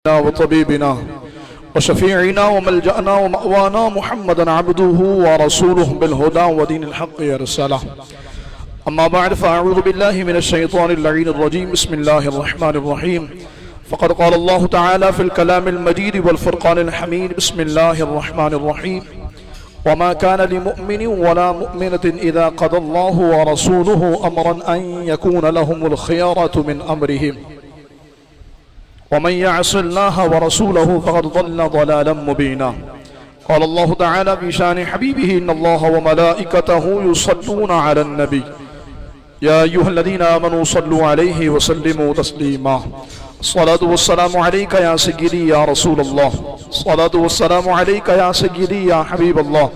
وطبيبنا وشفيعنا وملجأنا ومأوانا محمدا عبده ورسوله بالهدى ودين الحق يرسله. أما بعد فأعوذ بالله من الشيطان اللعين الرجيم. بسم الله الرحمن الرحيم. فقد قال الله تعالى في الكلام المجيد والفرقان الحميد. بسم الله الرحمن الرحيم. وما كان لمؤمن ولا مؤمنة إذا قضى الله ورسوله أمرا أن يكون لهم الخيارة من أمرهم ومن يعص الله ورسوله فقد ضل ضلالا مبينا. قال الله تعالى في شان حبيبه إن الله وملائكته يصلون على النبي يا أيها الذين آمنوا صلوا عليه وسلموا تسليما. الصلاة والسلام عليك يا سيدي يا رسول الله. الصلاة والسلام عليك يا سيدي يا حبيب الله.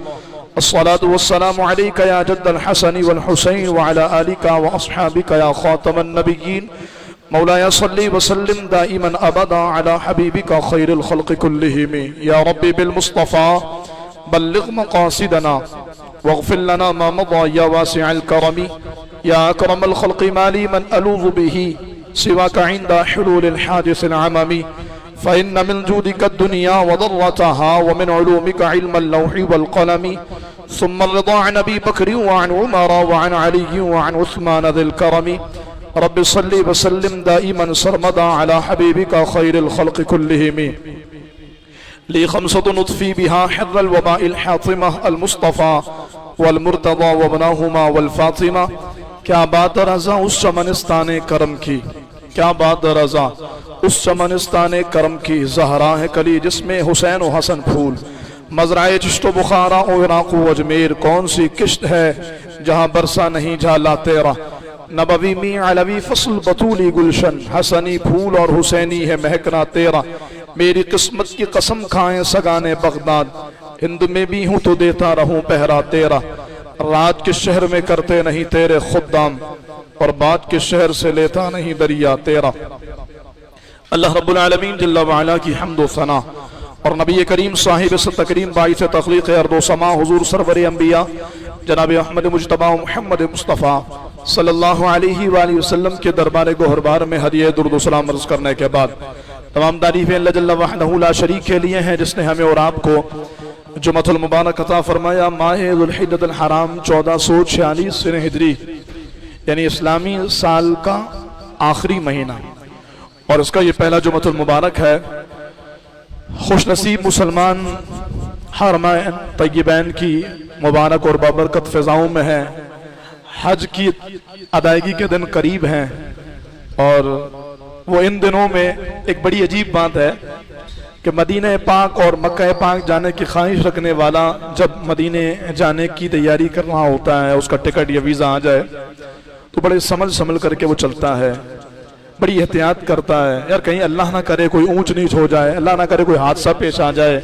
الصلاة والسلام عليك يا جد الحسن والحسين وعلى آلك وأصحابك يا خاتم النبيين. مولاي صلي وسلم دائما أبدا على حبيبك خير الخلق كلهم. يا ربي بالمصطفى بلغ مقاصدنا واغفر لنا ما مضى يا واسع الكرم. يا أكرم الخلق ما لي من ألوذ به سواك عند حلول الحادث العمم. فإن من جودك الدنيا وضرتها ومن علومك علم اللوح والقلم. ثم الرضا عن أبي بكر وعن عمر وعن علي وعن عثمان ذي الكرم. رب صل وسلم دائما سرمدا على حبيبك خير الخلق كلهم. لي خمسة نطفي بها حر الوباء الحاطمة المصطفى والمرتضى وابناهما والفاطمة. کیا بات رضا اس چمنستان کرم کی، کیا بات رضا اس چمنستان کرم کی. زہرا ہے کلی جس میں حسین و حسن پھول، مزرعے چشت و بخارا و عراق و اجمیر. کون سی کشت ہے جہاں برسا نہیں جھالا تیرا. نبوی می علوی فصل بطولی گلشن، حسنی پھول اور حسینی ہے مہکنا تیرا. میری قسمت کی قسم کھائیں سگانے بغداد، ہند میں بھی ہوں تو دیتا رہوں پہرا تیرا. رات کے شہر میں کرتے نہیں تیرے خدام، اور بات کے شہر سے لیتا نہیں دریا تیرا. اللہ رب العالمین جل وعلا کی حمد و ثنا اور نبی کریم صاحب تکریم باعث تخلیق ارض و سما حضور سرور انبیاء جناب احمد مجتبی محمد مصطفیٰ صلی اللہ علیہ وآلہ وسلم کے دربار گوہربار میں ہدیہ درود و سلام عرض کرنے کے بعد تمام تعریفیں اللہ جل وحدہ لا شریک کے لیے ہیں، جس نے ہمیں اور آپ کو جمعۃ المبارک عطا فرمایا. ماہ ذو الحجۃ الحرام 1446 سنہ ہجری یعنی اسلامی سال کا آخری مہینہ، اور اس کا یہ پہلا جمعۃ المبارک ہے. خوش نصیب مسلمان حرمین طیبین کی مبارک اور بابرکت فضاؤں میں ہیں. حج کی ادائیگی کے دن قریب ہیں، اور وہ ان دنوں میں ایک بڑی عجیب بات ہے کہ مدینہ پاک اور مکہ پاک جانے کی خواہش رکھنے والا جب مدینہ جانے کی تیاری کر رہا ہوتا ہے، اس کا ٹکٹ یا ویزا آ جائے تو بڑے سمجھ کر کے وہ چلتا ہے، بڑی احتیاط کرتا ہے. یار کہیں اللہ نہ کرے کوئی اونچ نیچ ہو جائے، اللہ نہ کرے کوئی حادثہ پیش آ جائے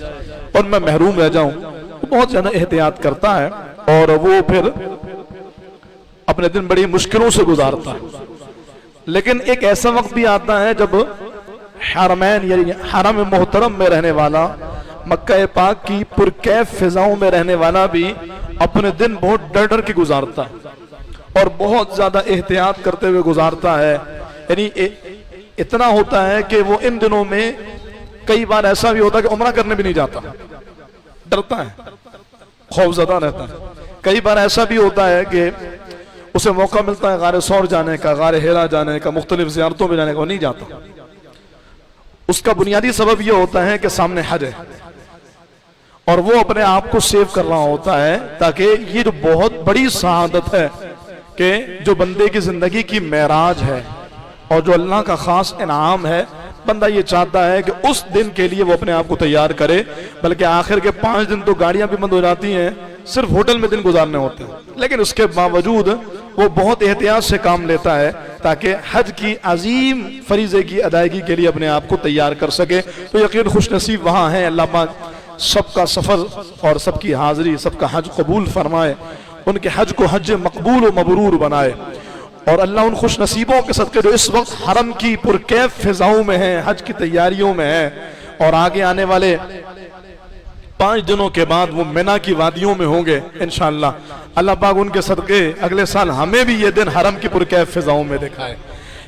اور میں محروم رہ جاؤں. وہ بہت زیادہ احتیاط کرتا ہے، اور وہ پھر اپنے دن بڑی مشکلوں سے گزارتا ہے. لیکن ایک ایسا وقت بھی آتا ہے جب حرمین یعنی حرم محترم میں رہنے والا، مکہ پاک کی پرکیف فضاؤں میں رہنے والا بھی اپنے دن بہت ڈر کے گزارتا ہے اور بہت زیادہ احتیاط کرتے ہوئے گزارتا ہے. یعنی اتنا ہوتا ہے کہ وہ ان دنوں میں کئی بار ایسا بھی ہوتا ہے کہ عمرہ کرنے بھی نہیں جاتا، ڈرتا ہے، خوف زدہ رہتا ہے. کئی بار ایسا بھی ہوتا ہے کہ اسے موقع ملتا ہے غار ثور جانے کا، غار ہیرا جانے کا، مختلف زیارتوں میں جانے کا، وہ نہیں جاتا. اس کا بنیادی سبب یہ ہوتا ہے کہ سامنے حج ہے، اور وہ اپنے آپ کو سیو کر رہا ہوتا ہے، تاکہ یہ جو بہت بڑی سعادت ہے کہ جو بندے کی زندگی کی معراج ہے اور جو اللہ کا خاص انعام ہے، بندہ یہ چاہتا ہے کہ اس دن کے لیے وہ اپنے آپ کو تیار کرے. بلکہ آخر کے 5 دن تو گاڑیاں بھی بند ہو جاتی ہیں، صرف ہوٹل میں دن گزارنے ہوتے ہیں، لیکن اس کے باوجود وہ بہت احتیاط سے کام لیتا ہے تاکہ حج کی عظیم فریضے کی ادائیگی کے لیے اپنے آپ کو تیار کر سکے. تو یقین خوش نصیب وہاں ہیں. اللہ پاک سب کا سفر اور سب کی حاضری، سب کا حج قبول فرمائے، ان کے حج کو حج مقبول و مبرور بنائے. اور اللہ ان خوش نصیبوں کے صدقے جو اس وقت حرم کی پرکیف فضاؤں میں ہیں، حج کی تیاریوں میں ہیں، اور آگے آنے والے 5 دنوں کے بعد وہ مینا کی وادیوں میں ہوں گے انشاءاللہ. اللہ پاک ان کے صدقے اگلے سال ہمیں بھی یہ دن حرم کی پرکیف فضاؤں میں دکھائے.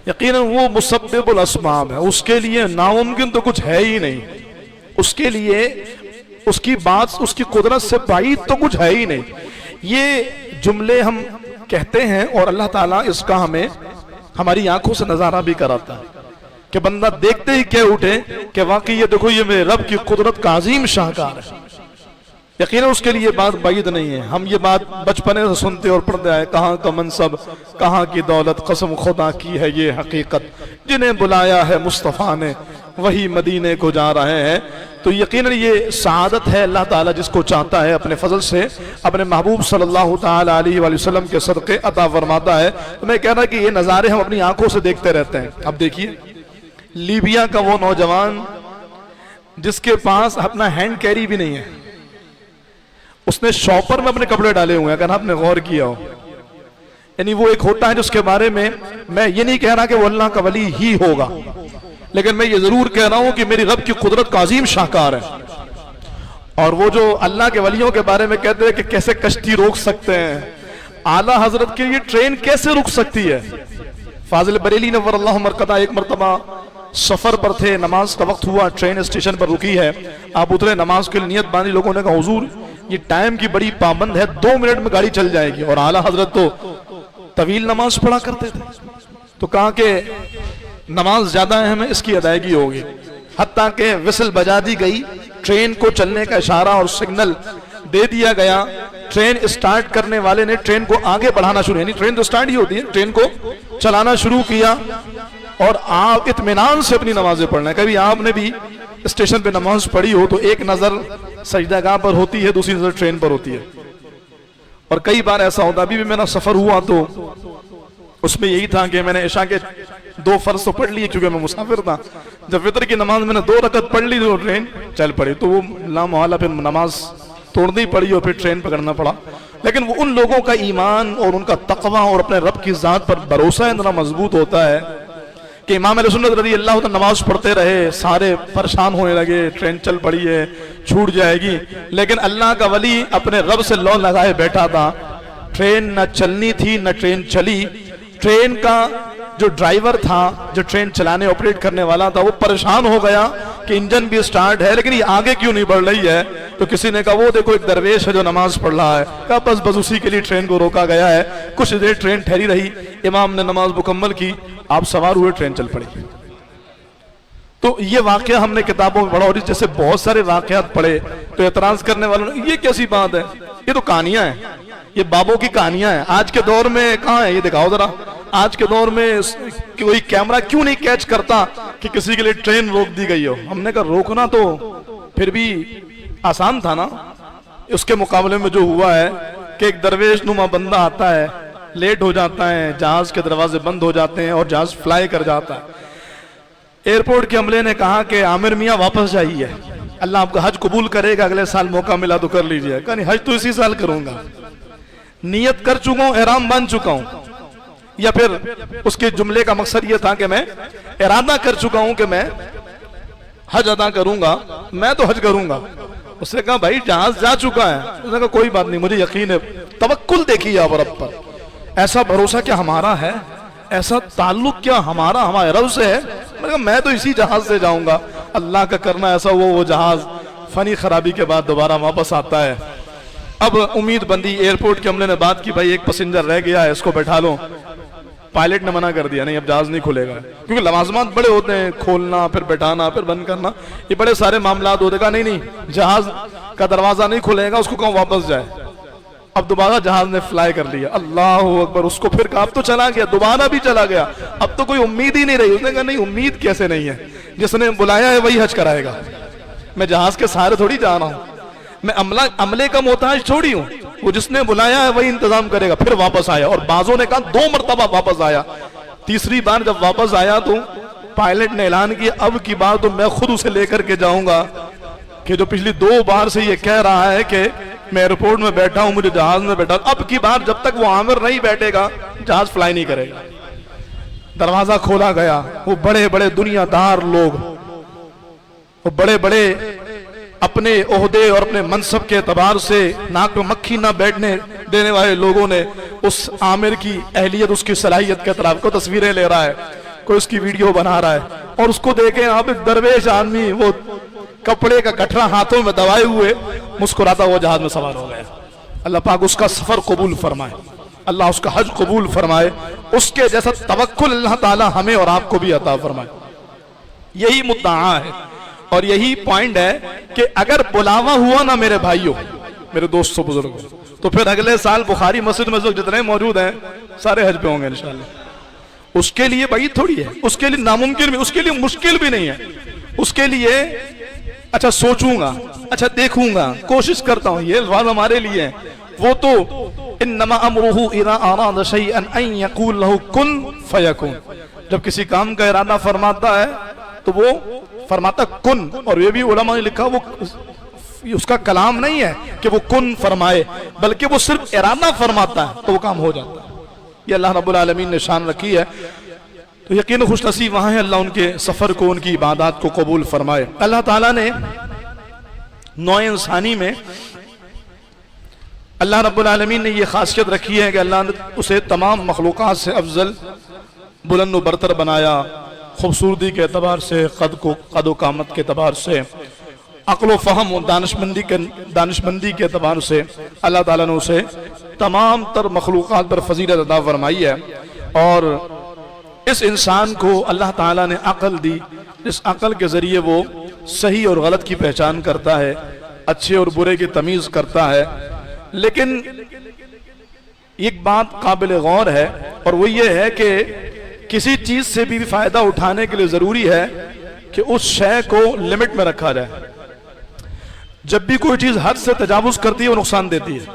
یقیناً وہ مسبب الاسباب ہے، اس کے لیے ناممکن تو کچھ ہے ہی نہیں، اس کے لیے اس کی بات اس کی قدرت سے بعید تو کچھ ہے ہی نہیں۔ یہ جملے ہم کہتے ہیں اور اللہ تعالیٰ اس کا ہمیں ہماری آنکھوں سے نظارہ بھی کراتا ہے کہ بندہ دیکھتے ہی کہہ اٹھے کہ واقعی یہ دیکھو یہ میرے رب کی قدرت کا عظیم شاہکار ہے۔ یقیناً اس کے لیے بات بعید نہیں ہے، ہم یہ بات بچپنے سے سنتے اور پڑھتے آئے، کہاں کا منصب کہاں کی دولت، قسم خدا کی ہے یہ حقیقت، جنہیں بلایا ہے مصطفیٰ نے وہی مدینے کو جا رہے ہیں۔ تو یقیناً یہ سعادت ہے اللہ تعالیٰ جس کو چاہتا ہے اپنے فضل سے اپنے محبوب صلی اللہ تعالیٰ علیہ وآلہ وسلم کے صدقے عطا فرماتا ہے۔ تو میں کہہ رہا کہ یہ نظارے ہم اپنی آنکھوں سے دیکھتے رہتے ہیں۔ اب دیکھیے لیبیا کا وہ نوجوان جس کے پاس اپنا ہینڈ کیری بھی نہیں ہے، اس نے شاپر میں اپنے کپڑے ڈالے ہوئے ہیں، اگر آپ نے غور کیا ہو، یعنی وہ ایک ہوتا ہے جس کے بارے میں یہ نہیں کہہ رہا کہ وہ اللہ کا ولی ہی ہوگا، لیکن میں یہ ضرور کہہ رہا ہوں کہ میری رب کی قدرت کا عظیم شاہکار ہے۔ اور وہ جو اللہ کے ولیوں کے بارے میں کہتے ہیں کہ کیسے کشتی روک سکتے ہیں، اعلیٰ حضرت کے یہ ٹرین کیسے رک سکتی ہے۔ فاضل بریلی نور اللہ مرقدہ ایک مرتبہ سفر پر تھے، نماز کا وقت ہوا، ٹرین اسٹیشن پر رکی ہے، آپ اترے، نماز کے لیے نیت باندھی، لوگوں نے کہا حضور یہ ٹائم کی بڑی پابند ہے، 2 منٹ میں گاڑی چل جائے گی، اور اعلیٰ حضرت تو طویل نماز پڑھا کرتے تھے، تو کہا کہ نماز زیادہ اہم ہے، اس کی ادائیگی ہوگی، حتیٰ کہ وسل بجا دی گئی، ٹرین کو چلنے کا اشارہ اور سگنل دے دیا گیا، ٹرین اسٹارٹ کرنے والے نے ٹرین کو آگے بڑھانا شروع، یعنی ٹرین تو اسٹارٹ ہی ہوتی ہے، ٹرین کو چلانا شروع کیا، اور آپ اطمینان سے اپنی نمازیں پڑھنا ہے۔ کبھی آپ نے بھی اسٹیشن پہ نماز پڑھی ہو تو ایک نظر سجدہ گاہ پر ہوتی ہے، دوسری نظر ٹرین پر ہوتی ہے، اور کئی بار ایسا ہوتا، ابھی بھی میرا سفر ہوا تو اس میں یہی تھا کہ میں نے عشاء کے 2 فرض تو پڑھ لیے کیونکہ میں مسافر تھا، جب فطر کی نماز میں نے 2 رکعت پڑھ لی تو ٹرین چل پڑی، تو وہ لامحالہ پھر نماز توڑنی پڑی اور پھر ٹرین پکڑنا پڑا۔ لیکن وہ ان لوگوں کا ایمان اور ان کا تقوی اور اپنے رب کی ذات پر بھروسہ اتنا مضبوط ہوتا ہے کہ امام علیہ سنت رضی اللہ عنہ نماز پڑھتے رہے، سارے پریشان ہونے لگے، ٹرین چل پڑی ہے، چھوٹ جائے گی، لیکن اللہ کا ولی اپنے رب سے لو لگائے بیٹھا تھا۔ ٹرین نہ چلنی تھی نہ ٹرین چلی، ٹرین کا جو ڈرائیور تھا، جو ٹرین چلانے آپریٹ کرنے والا تھا، وہ پریشان ہو گیا کہ انجن بھی سٹارٹ ہے لیکن یہ آگے کیوں نہیں بڑھ رہی ہے، تو کسی نے کہا وہ دیکھو ایک درویش ہے جو نماز پڑھ رہا ہے، کہا بس اسی کے لیے ٹرین کو روکا گیا ہے۔ کچھ دیر ٹرین ٹھہری رہی، امام نے نماز مکمل کی، آپ سوار ہوئے، ٹرین چل پڑی۔ تو یہ واقعہ ہم نے کتابوں میں پڑھا، اور جیسے بہت سارے واقعات پڑھے تو اعتراض کرنے والوں نے یہ کیسی بات ہے، یہ تو کہانیاں ہیں، یہ بابوں کی کہانیاں ہیں، آج کے دور میں کہاں ہے، یہ دکھاؤ ذرا، آج کے دور میں کوئی کیمرہ کیوں نہیں کیچ کرتا کہ کسی کے لیے ٹرین روک دی گئی ہو۔ ہم نے کہا روکنا تو پھر بھی آسان تھا نا، اس کے مقابلے میں جو ہوا ہے کہ ایک درویش نما بندہ آتا ہے، لیٹ ہو جاتا ہے، جہاز کے دروازے بند ہو جاتے ہیں اور جہاز فلائی کر جاتا ہے۔ ایئرپورٹ کے عملے نے کہا کہ عامر میاں واپس جائیے، اللہ آپ کا حج قبول کرے گا، اگلے سال موقع ملا تو کر لیجئے۔ کہا نہیں، حج تو اسی سال کروں گا، نیت کر چکا ہوں، احرام باندھ چکا ہوں، یا پھر اس کے جملے کا مقصد یہ تھا کہ میں ارادہ کر چکا ہوں کہ میں حج ادا کروں گا، میں تو حج کروں گا۔ اس نے کہا بھائی جہاز جا چکا ہے، اس نے کہا کوئی بات نہیں، مجھے یقین ہے، توکل دیکھیے آپ رب پر، ایسا بھروسہ کیا ہمارا ہے، ایسا تعلق کیا ہمارا ہمارے رب سے ہے، میں تو اسی جہاز سے جاؤں گا، اللہ کا کرنا ایسا وہ جہاز فنی خرابی کے بعد دوبارہ واپس آتا ہے۔ اب امید بندی، ایئرپورٹ کے عملے نے بات کی بھائی ایک پیسنجر رہ گیا ہے، اس کو بیٹھا لو۔ پائلٹ نے منع کر دیا نہیں اب جہاز نہیں کھلے گا، کیونکہ لوازمات بڑے ہوتے ہیں، کھولنا پھر بیٹھانا پھر بند کرنا، یہ بڑے سارے معاملات ہوتے ہیں۔ نہیں جہاز کا دروازہ نہیں کھلے گا، اس کو کہوں واپس جائے۔ اب دوبارہ جہاز نے فلائی کر لیا، اللہ اکبر، اس کو پھر کہا اب تو چلا گیا، دوبارہ بھی چلا گیا، اب تو کوئی امید ہی نہیں رہی۔ اس نے کہا نہیں امید کیسے نہیں ہے، جس نے بلایا ہے وہی حج کرائے گا، میں جہاز کے سہارے تھوڑی جا رہا ہوں، میں عملے کا محتاج چھوڑی ہوں، وہ جس نے بلایا ہے وہی انتظام کرے گا۔ پھر واپس آیا، اور بعضوں نے کہا 2 مرتبہ واپس آیا، تیسری بار جب واپس آیا تو پائلٹ نے اعلان کیا اب کی بار تو میں خود اسے لے کر کے جاؤں گا، کہ جو پچھلی 2 بار سے یہ کہہ رہا ہے کہ میں ایئرپورٹ میں بیٹھا ہوں، مجھے جہاز میں بیٹھا، اب کی بار جب تک وہ عامر نہیں بیٹھے گا جہاز فلائی نہیں کرے گا۔ دروازہ کھولا گیا، وہ بڑے بڑے دنیا دار لوگ، وہ بڑے بڑے اپنے عہدے اور اپنے منصب کے اعتبار سے ناک میں مکھی نہ بیٹھنے دینے والے لوگوں نے اس عامر کی اہلیت، اس کی صلاحیت کے اطراف کو تصویریں لے رہا ہے۔ کوئی اس کی ویڈیو بنا رہا ہے اور اس کو دیکھیں آپ ایک درویش آدمی وہ کپڑے کا گٹھرا ہاتھوں میں دبائے ہوئے مسکراتا وہ جہاز میں سوار ہو گیا. اللہ پاک اس کا سفر قبول فرمائے, اللہ اس کا حج قبول فرمائے, اس کے جیسا توکل اللہ تعالی ہمیں اور آپ کو بھی عطا فرمائے. یہی مدعا ہے اور یہی پوائنٹ ہے کہ اگر بلاوا ہوا نا میرے بھائیوں, میرے دوستوں, بزرگوں, تو پھر اگلے سال بخاری مسجد میں جتنے موجود ہیں سارے حج پہ ہوں گے انشاءاللہ. اس کے لیے بعید تھوڑی ہے, اس کے لیے ناممکن بھی, اس کے لیے مشکل بھی نہیں ہے. اس کے لیے اچھا سوچوں گا, اچھا دیکھوں گا, کوشش کرتا ہوں, یہ الفاظ ہمارے لیے ہیں. وہ تو انما امرہ اذا اراد شیئا ان یقول له کن فیکون, جب کسی کام کا ارادہ فرماتا ہے تو وہ فرماتا کن. اور یہ بھی علماء نے لکھا وہ اس کا کلام نہیں ہے کہ وہ کن فرمائے, بلکہ وہ صرف ارادہ فرماتا ہے تو وہ کام ہو جاتا ہے. یہ اللہ رب العالمین نے شان رکھی ہے. تو یقین خوش نصیب وہاں ہے, اللہ ان کے سفر کو, ان کی عبادات کو قبول فرمائے. اللہ تعالیٰ نے نوع انسانی میں اللہ رب العالمین نے یہ خاصیت رکھی ہے کہ اللہ نے اسے تمام مخلوقات سے افضل, بلند و برتر بنایا. خوبصورتی کے اعتبار سے, قد و قامت کے اعتبار سے, عقل و فہم و دانشمندی کے اعتبار سے اللہ تعالیٰ نے اسے تمام تر مخلوقات پر فضیلت عطا فرمائی ہے. اور اس انسان کو اللہ تعالیٰ نے عقل دی, اس عقل کے ذریعے وہ صحیح اور غلط کی پہچان کرتا ہے, اچھے اور برے کی تمیز کرتا ہے. لیکن ایک بات قابل غور ہے اور وہ یہ ہے کہ کسی چیز سے بھی فائدہ اٹھانے کے لیے ضروری ہے کہ اس شے کو لمٹ میں رکھا جائے. جب بھی کوئی چیز حد سے تجاوز کرتی ہے وہ نقصان دیتی ہے.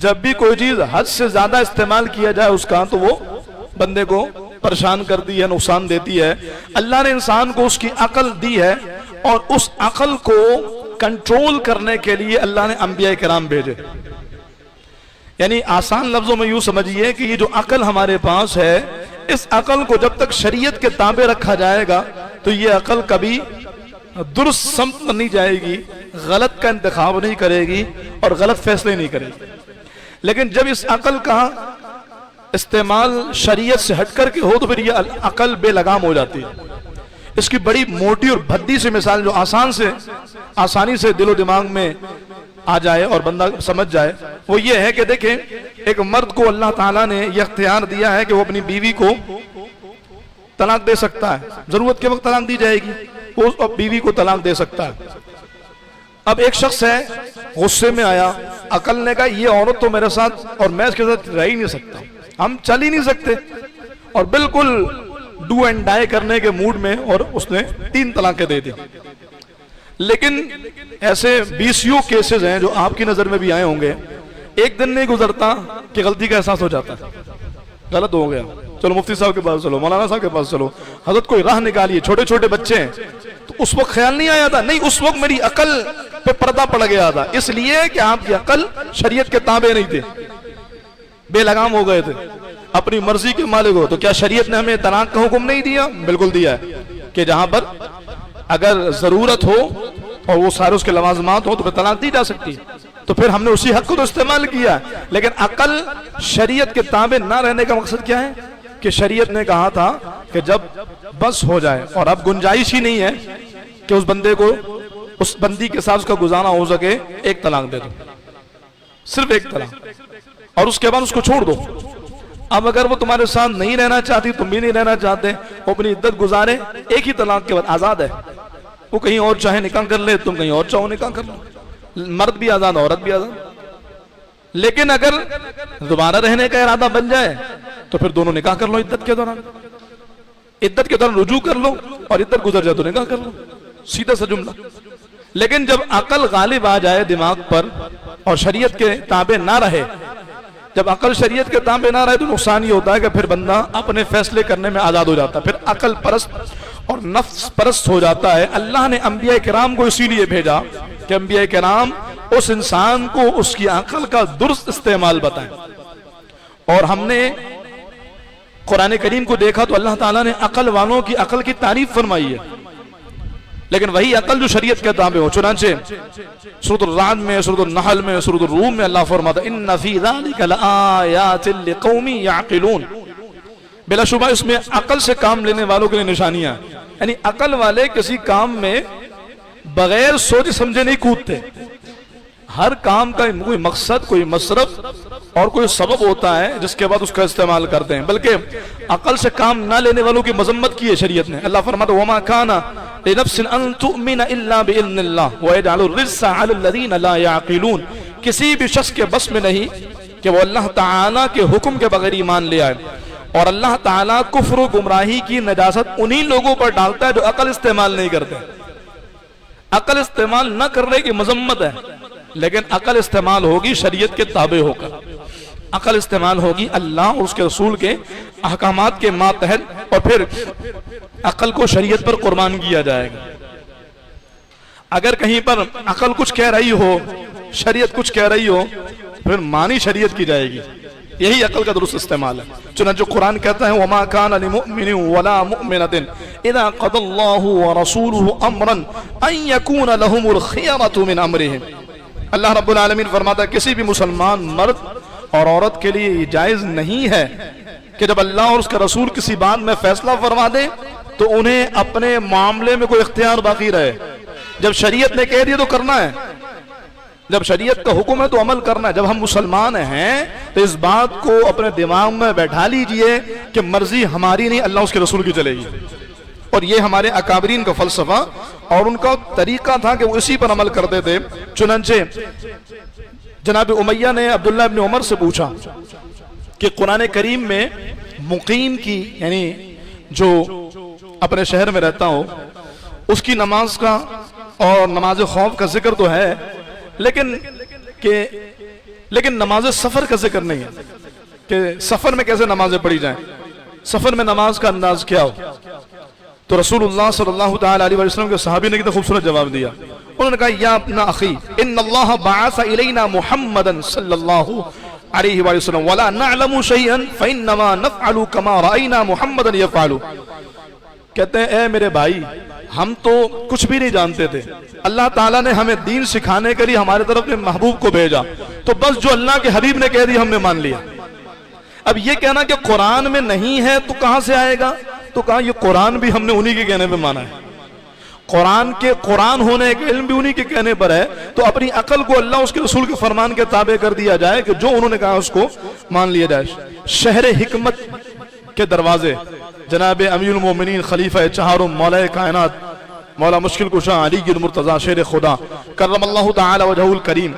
جب بھی کوئی چیز حد سے زیادہ استعمال کیا جائے اس کا تو وہ بندے کو پریشان کرتی ہے, نقصان دیتی ہے. اللہ نے انسان کو اس کی عقل دی ہے اور اس عقل کو کنٹرول کرنے کے لیے اللہ نے انبیاء کرام بھیجے. یعنی آسان لفظوں میں یوں سمجھیے کہ یہ جو عقل ہمارے پاس ہے, اس عقل کو جب تک شریعت کے تابع رکھا جائے گا تو یہ عقل کبھی درست سمت نہیں جائے گی, غلط کا انتخاب نہیں کرے گی اور غلط فیصلے نہیں کرے گی. لیکن جب اس عقل کا استعمال شریعت سے ہٹ کر کے ہو تو پھر یہ عقل بے لگام ہو جاتی ہے. اس کی بڑی موٹی اور بھدی سی مثال جو آسانی سے دل و دماغ میں آ جائے اور بندہ سمجھ جائے وہ یہ ہے کہ دیکھیں, ایک مرد کو اللہ تعالیٰ نے یہ اختیار دیا ہے کہ وہ اپنی بیوی کو طلاق دے سکتا ہے. ضرورت کے وقت طلاق دی جائے گی, وہ بیوی کو طلاق دے سکتا ہے. اب ایک شخص ہے غصے میں آیا, عقل نے کہا یہ عورت تو میرے ساتھ اور میں اس کے ساتھ رہ ہی نہیں سکتا, ہم چل ہی نہیں سکتے, اور بالکل ڈو اینڈ ڈائی کرنے کے موڈ میں, اور اس نے 3 طلاقیں دے دی. لیکن ایسے 20 کیسز ہیں جو آپ کی نظر میں بھی آئے ہوں گے. ایک دن نہیں گزرتا کہ غلطی کا احساس ہو جاتا ہے, غلط ہو گیا, چلو مفتی صاحب کے پاس چلو, مولانا صاحب کے پاس چلو, حضرت کوئی راہ نکالیے, چھوٹے چھوٹے بچے ہیں. تو اس وقت خیال نہیں آیا تھا, نہیں اس وقت میری عقل پہ پردہ پڑ گیا تھا, اس لیے کہ آپ کی عقل شریعت کے تابع نہیں تھے, بے لگام ہو گئے تھے, اپنی مرضی کے مالک ہو. تو کیا شریعت نے ہمیں طلاق کا حکم نہیں دیا؟ بالکل دیا ہے کہ جہاں پر اگر ضرورت ہو اور وہ سارے اس کے لوازمات ہو تو پھر طلاق دی جا سکتی ہے. تو پھر ہم نے اسی حق کو تو استعمال کیا. لیکن عقل شریعت کے تابع نہ رہنے کا مقصد کیا ہے کہ شریعت نے کہا تھا کہ جب بس ہو جائے اور اب گنجائش ہی نہیں ہے کہ اس بندے کو, اس بندی کے ساتھ اس کا گزارا ہو سکے, ایک طلاق دے دو, صرف ایک طلاق, اور اس کے بعد اس کو چھوڑ دو. اب اگر وہ تمہارے ساتھ نہیں رہنا چاہتی, تم بھی نہیں رہنا چاہتے, وہ اپنی عدت گزارے, ایک ہی طلاق کے بعد آزاد ہے. وہ کہیں اور چاہے نکاح کر لے, تم کہیں اور چاہو نکاح کر لو, مرد بھی آزاد, عورت بھی آزاد. لیکن اگر دوبارہ رہنے کا ارادہ بن جائے تو پھر دونوں نکاح کر لو عدت کے دوران, عدت کے دوران رجوع کر لو, اور عدت گزر جائے تو نکاح کر لو, سیدھا سا جملہ. لیکن جب عقل غالب آ جائے دماغ پر اور شریعت کے تابع نہ رہے, جب عقل شریعت کے تابع نہ رہے تو نقصان یہ ہوتا ہے کہ پھر بندہ اپنے فیصلے کرنے میں آزاد ہو جاتا ہے, پھر عقل پرست اور نفس پرست ہو جاتا ہے. اللہ نے انبیاء کرام کو اسی لیے بھیجا کہ انبیاء کرام اس انسان کو اس کی عقل کا درست استعمال بتائیں. اور ہم نے قرآن کریم کو دیکھا تو اللہ تعالیٰ نے عقل والوں کی عقل کی تعریف فرمائی ہے, لیکن وہی عقل جو شریعت کے تابع ہو. چنانچہ سورۃ الرعد میں, سورۃ النحل میں, سورۃ الروم میں اللہ فرماتا ان فی ذلک لآیات لقوم یعقلون, بلا شبہ اس میں عقل سے کام لینے والوں کے لیے نشانیاں، یعنی عقل والے کسی کام میں بغیر سوچ سمجھے نہیں کودتے. ہر کام کا کوئی مقصد، کوئی مصرف اور کوئی سبب ہوتا ہے جس کے بعد اس کا استعمال کرتے ہیں. بلکہ عقل سے کام نہ لینے والوں کی مذمت کی ہے شریعت نے. اللہ فرماتا ہے وَمَا كَانَ لِنَفْسٍ أَن تُؤْمِنَ إِلَّا بِإِذْنِ اللَّهِ وَيَجْعَلُ الرِّجْسَ عَلَى الَّذِينَ لَا يَعْقِلُونَ. کسی بھی شخص کے بس میں نہیں کہ وہ اللہ تعالیٰ کے حکم کے بغیر ایمان لے آئے، اور اللہ تعالیٰ کفر و گمراہی کی نجاست انہی لوگوں پر ڈالتا ہے جو عقل استعمال نہیں کرتے. عقل استعمال نہ کرنے کی مذمت ہے، لیکن عقل استعمال ہوگی شریعت کے تابع ہو کر. عقل استعمال ہوگی اللہ اور اس کے رسول کے احکامات کے ماتحت، اور پھر عقل کو شریعت پر قربان کیا جائے گا. اگر کہیں پر عقل کچھ کہہ رہی ہو، شریعت کچھ کہہ رہی ہو، پھر مانی شریعت کی جائے گی. یہی عقل کا درست استعمال ہے. چنانچہ قرآن کہتا ہے وَمَا كَانَ لِمُؤْمِنٍ وَلَا مُؤْمِنَةٍ إِذَا قَضَى اللَّهُ وَرَسُولُهُ أَمْرًا أَن يَكُونَ لَهُمُ الْخِيَرَةُ مِنْ أَمْرِهِمْ. اللہ رب العالمین فرماتا ہے کسی بھی مسلمان مرد اور عورت کے لیے یہ جائز نہیں ہے کہ جب اللہ اور اس کا رسول کسی بات میں فیصلہ فرما دے تو انہیں اپنے معاملے میں کوئی اختیار باقی رہے. جب شریعت نے کہہ دیا تو کرنا ہے، جب شریعت کا حکم ہے تو عمل کرنا ہے. جب ہم مسلمان ہیں تو اس بات کو اپنے دماغ میں بیٹھا لیجئے کہ مرضی ہماری نہیں، اللہ اس کے رسول کی چلے گی. اور یہ ہمارے اکابرین کا فلسفہ اور ان کا طریقہ تھا کہ وہ اسی پر عمل کرتے تھے. چنانچہ جناب امیہ نے عبداللہ ابن عمر سے پوچھا کہ قرآن کریم میں مقیم کی، یعنی جو اپنے شہر میں رہتا ہو، اس کی نماز کا اور نماز خوف کا ذکر تو ہے، لیکن نماز سفر کا ذکر نہیں ہے کہ سفر میں کیسے نمازیں پڑھی جائیں، سفر میں نماز کا انداز کیا ہو. تو رسول اللہ صلی اللہ تعالی علیہ وسلم کے صحابی نے کتنا خوبصورت جواب دیا. انہوں نے کہا یا ابن اخی ان اللہ بعث الینا محمدا صلی اللہ علیہ وسلم ولا نعلم شیئا فانما نفعل كما رأينا محمدا يفعل. کہتے ہیں اے میرے بھائی، ہم تو کچھ بھی نہیں جانتے تھے، اللہ تعالیٰ نے ہمیں دین سکھانے کے لیے ہمارے طرف اپنے محبوب کو بھیجا، تو بس جو اللہ کے حبیب نے کہہ دیا ہم نے مان لیا. اب یہ کہنا کہ قرآن میں نہیں ہے تو کہاں سے آئے گا؟ تو کہا یہ قرآن بھی ہم نے انہی کے کہنے پہ مانا ہے، قرآن کے قرآن ہونے کا علم بھی انہی کے کہنے پر ہے. تو اپنی عقل کو اللہ اس کے رسول کے فرمان کے تابع کر دیا جائے کہ جو انہوں نے کہا اس کو مان لیا جائے. شہر حکمت کے دروازے جناب امیر المومنین خلیفہ چہارم مولا کائنات مولا مشکل کشا علی المرتضی شیر خدا کرم اللہ تعالی وجہہ الکریم،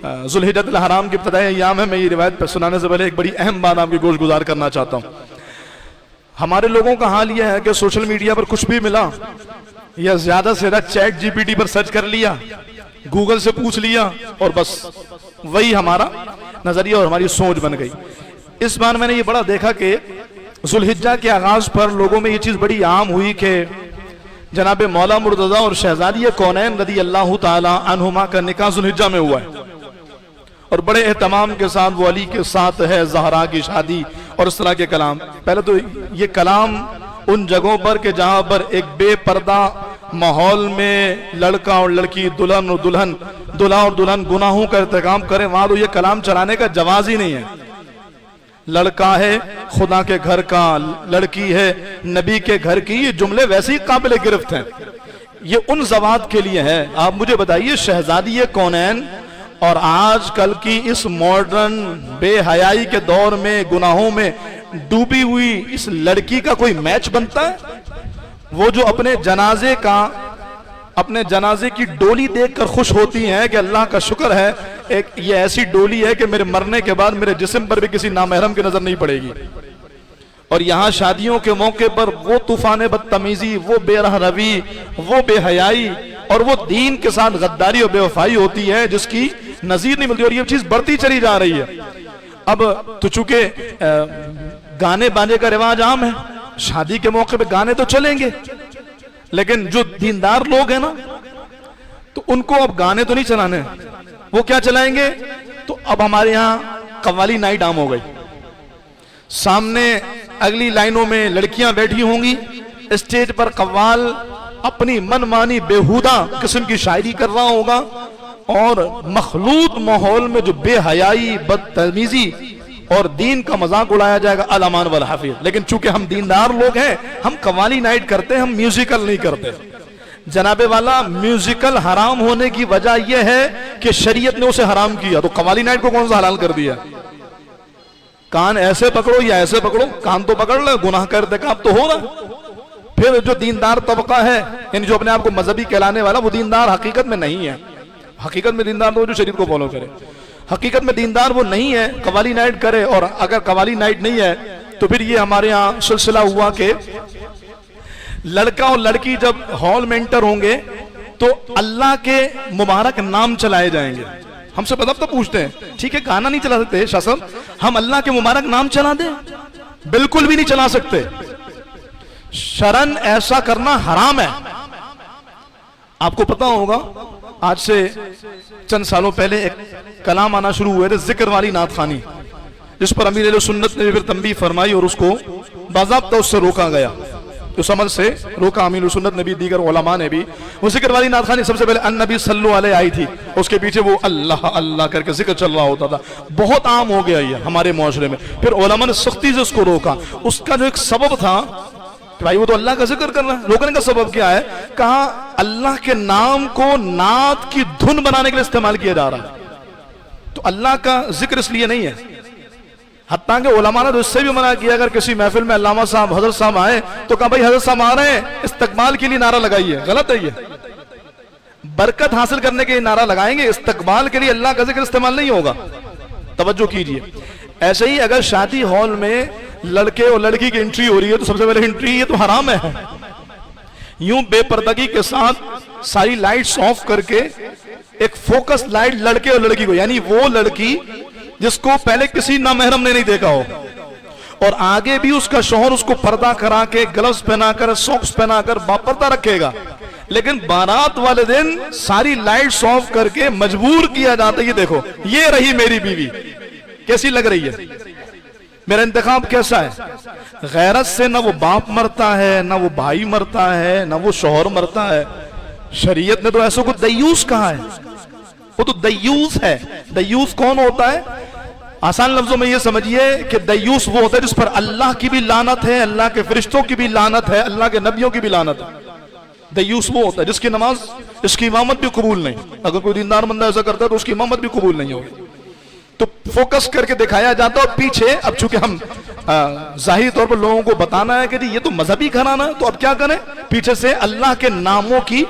ذوالحجۃ الحرام کی ابتدائی ایام ہے. میں یہ روایت پر سنانے سے پہلے ایک بڑی اہم بات آپ کی گوش گزار کرنا چاہتا ہوں. ہمارے لوگوں کا حال یہ ہے کہ سوشل میڈیا پر کچھ بھی ملا یا زیادہ سے زیادہ چیٹ جی پی ٹی پر سرچ کر لیا، گوگل سے پوچھ لیا، اور بس وہی ہمارا نظریہ اور ہماری سوچ بن گئی. اس بار میں نے یہ بڑا دیکھا کہ ذوالحجہ کے آغاز پر لوگوں میں یہ چیز بڑی عام ہوئی کہ جناب مولا مرتضی اور شہزادی کونین رضی اللہ تعالی عنہما کا نکاح ذوالحجہ میں ہوا ہے، اور بڑے اہتمام کے ساتھ وہ علی کے ساتھ ہے زہرا کی شادی اور اس طرح کے کلام. پہلے تو یہ کلام ان جگہوں پر کہ جہاں پر ایک بے پردہ ماحول میں لڑکا اور لڑکی، دلہن اور دلہن، دلہا اور دلہن گناہوں کا ارتکاب کریں، وہاں تو یہ کلام چلانے کا جواز ہی نہیں ہے. لڑکا ہے خدا کے گھر کا، لڑکی ہے نبی کے گھر کی، یہ جملے ویسے ہی قابل گرفت ہیں. یہ ان زوات کے لیے ہے. آپ مجھے بتائیے شہزادی کونین اور آج کل کی اس ماڈرن بے حیائی کے دور میں گناہوں میں ڈوبی ہوئی اس لڑکی کا کوئی میچ بنتا ہے؟ وہ جو اپنے جنازے کی ڈولی دیکھ کر خوش ہوتی ہیں کہ اللہ کا شکر ہے یہ ایسی ڈولی ہے کہ میرے مرنے کے بعد میرے جسم پر بھی کسی نامحرم کی نظر نہیں پڑے گی. اور یہاں شادیوں کے موقع پر وہ طوفان بدتمیزی، وہ بے رہ روی، وہ بے حیائی اور وہ دین کے ساتھ غداری اور بے وفائی ہوتی ہے جس کی نظیر نہیں ملتی، اور یہ چیز بڑھتی چلی جا رہی ہے. اب تو چونکہ گانے بانے کا رواج عام ہے، شادی کے موقع پہ گانے تو چلیں گے، لیکن جو دیندار لوگ ہیں نا تو ان کو اب گانے تو نہیں چلانے، وہ کیا چلائیں گے؟ تو اب ہمارے یہاں قوالی نائٹ عام ہو گئی. سامنے اگلی لائنوں میں لڑکیاں بیٹھی ہوں گی، اسٹیج پر قوال اپنی من مانی بےہودہ قسم کی شاعری کر رہا ہوگا، اور مخلوط ماحول میں جو بے حیائی، بدتمیزی اور دین کا مذاق اڑایا جائے گا الامان والحفیظ. لیکن چونکہ ہم دیندار لوگ ہیں, ہم قوالی نائٹ کرتے ہیں, ہم میوزیکل نہیں کرتے. جناب والا میوزیکل حرام ہونے کی وجہ یہ ہے کہ شریعت نے اسے حرام کیا, تو قوالی نائٹ کو کون سا حلال کر دیا؟ کان ایسے پکڑو یا ایسے پکڑو, کان تو پکڑ لے, گناہ کا ارتکاب تو ہو رہا. پھر جو دیندار طبقہ ہے, یعنی جو اپنے آپ کو مذہبی کہلانے والا, وہ دیندار حقیقت میں نہیں ہے. حقیقت میں دیندار تو جو شریعت کو فالو کرے, حقیقت میں دیندار وہ نہیں ہے, قوالی نائٹ کرے. اور اگر قوالی نائٹ نہیں ہے تو پھر یہ ہمارے ہاں سلسلہ ہوا کہ لڑکا اور لڑکی جب ہال میں انٹر ہوں گے تو اللہ کے مبارک نام چلائے جائیں گے. ہم سے پتہ پوچھتے ہیں, ٹھیک ہے گانا نہیں چلا سکتے شاہ صاحب, ہم اللہ کے مبارک نام چلا دیں؟ بالکل بھی نہیں چلا سکتے. شرعن ایسا کرنا حرام ہے. آپ کو پتا ہوگا آج سے چند سالوں پہلے ایک کلام آنا شروع ہوئے تھے, ذکر والی نعت خوانی, جس پر امیر اہل سنت نے پھر تنبیہ فرمائی اور اس کو باضابطہ اس سے روکا گیا. اس عمل سے روکا امیر اہل سنت نے بھی, دیگر علماء نے بھی. وہ ذکر والی نعت خوانی سب سے پہلے النبی صلی اللہ علیہ آئی تھی, اس کے پیچھے وہ اللہ اللہ کر کے ذکر چل رہا ہوتا تھا. بہت عام ہو گیا یہ ہمارے معاشرے میں. پھر علماء نے سختی سے اس کو روکا. اس کا جو ایک سبب تھا کہ بھائی وہ تو اللہ کا ذکر کر رہا ہے, روکنے کا سبب کیا ہے؟ کہا اللہ کے نام کو نعت کی دھن بنانے کے لیے استعمال کیا جا رہا ہے, تو اللہ کا ذکر اس لیے نہیں ہے. حتیٰ کہ علماء نے تو اس سے بھی منع کیا, اگر کسی محفل میں علامہ صاحب حضرت صاحب آئے تو کہا بھائی حضرت صاحب آ رہے ہیں, استقبال کے لیے نعرہ لگائیے. غلط ہے یہ. برکت حاصل کرنے کے لیے نعرہ لگائیں گے, استقبال کے لیے اللہ کا ذکر استعمال نہیں ہوگا. توجہ کیجئے. ایسے ہی اگر شادی ہال میں لڑکے اور لڑکی کی انٹری ہو رہی ہے تو سب سے پہلے انٹری یہ تو حرام ہے. یوں بے پردگی کے ساتھ ساری لائٹس آف کر کے ایک فوکس لائٹ لڑکے اور لڑکی کو, یعنی وہ لڑکی جس کو پہلے کسی نامحرم نے نہیں دیکھا ہو, اور آگے بھی اس کا شوہر اس کو پردہ کرا کے گلوز پہنا کر ساکس پہنا کر باپردہ رکھے گا, لیکن بارات والے دن ساری لائٹس آف کر کے مجبور کیا جاتا ہے, یہ دیکھو یہ رہی میری بیوی, کیسی لگ رہی ہے, میرا انتخاب کیسا ہے. غیرت سے نہ وہ باپ مرتا ہے, نہ وہ بھائی مرتا ہے, نہ وہ شوہر مرتا ہے. شریعت نے تو ایسا کو دیوس کہا ہے, وہ تو دیوس ہے. دیوس کون ہوتا ہے؟ آسان لفظوں میں یہ سمجھیے کہ دیوس وہ ہوتا ہے جس پر اللہ کی بھی لعنت ہے, اللہ کے فرشتوں کی بھی لعنت ہے, اللہ کے نبیوں کی بھی لعنت ہے. دیوس وہ ہوتا ہے جس کی نماز, اس کی امامت بھی قبول نہیں. اگر کوئی دیندار بندہ ایسا کرتا ہے تو اس کی امامت بھی قبول نہیں ہوگی. تو فوکس کر کے دکھایا جاتا ہے, اور پیچھے اب چونکہ ہم ظاہری طور پر لوگوں کو بتانا ہے کہ یہ تو مذہبی گھرانہ ہے, تو اب کیا کریں, پیچھے سے اللہ کے ناموں کی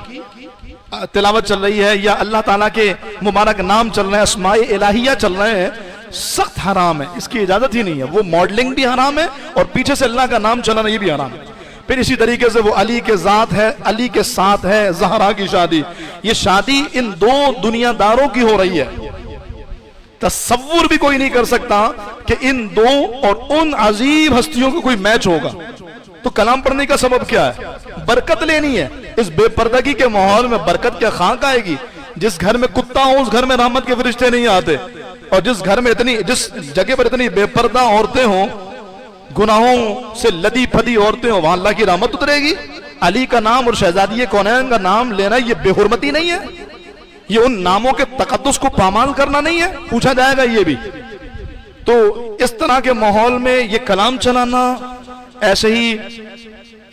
تلاوت چل رہی ہے یا اللہ تعالیٰ کے مبارک نام چل رہے ہیں, اسماء الہیہ چل رہے ہیں. سخت حرام ہے, اس کی اجازت ہی نہیں ہے. وہ ماڈلنگ بھی حرام ہے اور پیچھے سے اللہ کا نام چلانا یہ بھی حرام ہے. پھر اسی طریقے سے وہ علی کے ذات ہے, علی کے ساتھ ہے زہرا کی شادی. یہ شادی ان دو دنیا داروں کی ہو رہی ہے. تصور بھی کوئی نہیں کر سکتا کہ ان دو اور ان عظیم ہستیوں کو کوئی میچ ہوگا. تو کلام پڑھنے کا سبب کیا ہے؟ برکت لینی ہے. اس بے پردگی کے ماحول میں برکت کیا خاک آئے گی؟ جس گھر میں کتا ہو اس گھر میں رحمت کے فرشتے نہیں آتے, اور جس گھر میں جس جگہ پر اتنی بے پردہ عورتیں ہوں, گناہوں سے لدی پھدی عورتیں ہوں, وہاں اللہ کی رحمت اترے گی. علی کا نام اور شہزادی کونین کا نام لینا یہ بے حرمتی نہیں ہے؟ یہ ان ناموں کے تقدس کو پامال کرنا نہیں ہے؟ پوچھا جائے گا یہ بھی. تو اس طرح کے ماحول میں یہ کلام چلانا, ایسے ہی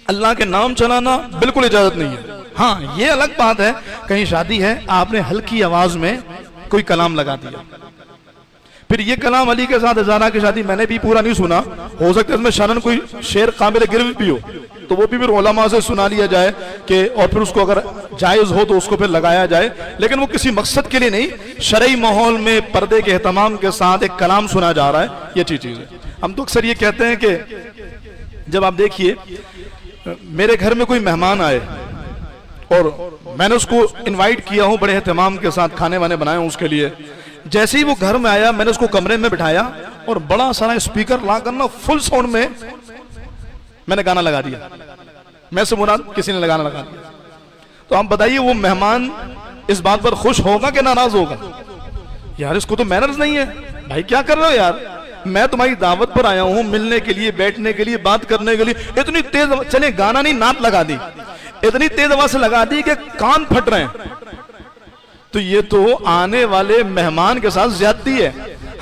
اللہ کے نام چلانا بالکل اجازت نہیں ہے. ہاں یہ الگ بات ہے, کہیں شادی ہے آپ نے ہلکی آواز میں کوئی کلام لگا دیا, پھر یہ کلام علی کے ساتھ زہرا کی شادی میں نے بھی پورا نہیں سنا, ہو سکتا ہے اس میں شرعن کوئی شعر قابل گرفت بھی ہو, تو وہ بھی پھر علماء سے سنا لیا جائے کہ, اور پھر اس کو اگر جائز ہو تو اس کو پھر لگایا جائے, لیکن وہ کسی مقصد کے لیے نہیں. شرعی ماحول میں پردے کے اہتمام کے ساتھ ایک کلام سنا جا رہا ہے, یہ اچھی چیز ہے. ہم تو اکثر یہ کہتے ہیں کہ جب آپ دیکھیے میرے گھر میں کوئی مہمان آئے اور میں نے اس کو انوائٹ کیا ہوں بڑے اہتمام کے ساتھ, کھانے وانے بنائے ہوں اس کے لیے, جیسے ہی وہ گھر میں آیا میں نے اس کو کمرے میں بٹھایا اور بڑا سارا اسپیکر لا کرنا فل ساؤنڈ میں نے گانا لگا دیا. میں سے مراد کسی نے گانا لگا دیا. تو آپ بتائیے وہ مہمان اس بات پر خوش ہوگا کہ ناراض ہوگا؟ یار اس کو تو مینرز نہیں ہے. بھائی کیا کر رہے ہو یار, میں تمہاری دعوت پر آیا ہوں ملنے کے لیے, بیٹھنے کے لیے, بات کرنے کے لیے. اتنی تیز چلے گانا نہیں نعت لگا دی, اتنی تیز آواز سے لگا دی کہ کان پھٹ رہے ہیں. تو یہ تو آنے والے مہمان کے ساتھ زیادتی ہے.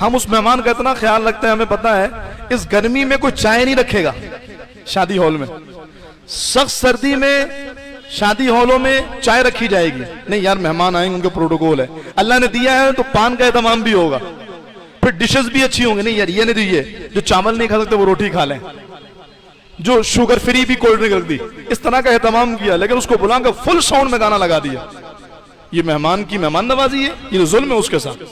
ہم اس مہمان کا اتنا خیال رکھتے ہیں، ہمیں پتا ہے اس گرمی میں کوئی چائے نہیں رکھے گا شادی ہال میں، سخت سردی میں شادی ہالوں میں چائے رکھی جائے گی نہیں یار، مہمان آئیں گے ان کے پروٹوکول ہے، اللہ نے دیا ہے تو پان کا اہتمام بھی ہوگا، پھر ڈشز بھی اچھی ہوں گے، نہیں یار یہ نہیں دیے، جو چاول نہیں کھا سکتے وہ روٹی کھا لیں، جو شوگر فری بھی کولڈ ڈرنک رکھ دی، اس طرح کا اہتمام کیا، لیکن اس کو بلا کر فل ساؤنڈ میں گانا لگا دیا، یہ مہمان کی مہمان نوازی ہے، یہ ظلم ہے اس کے ساتھ۔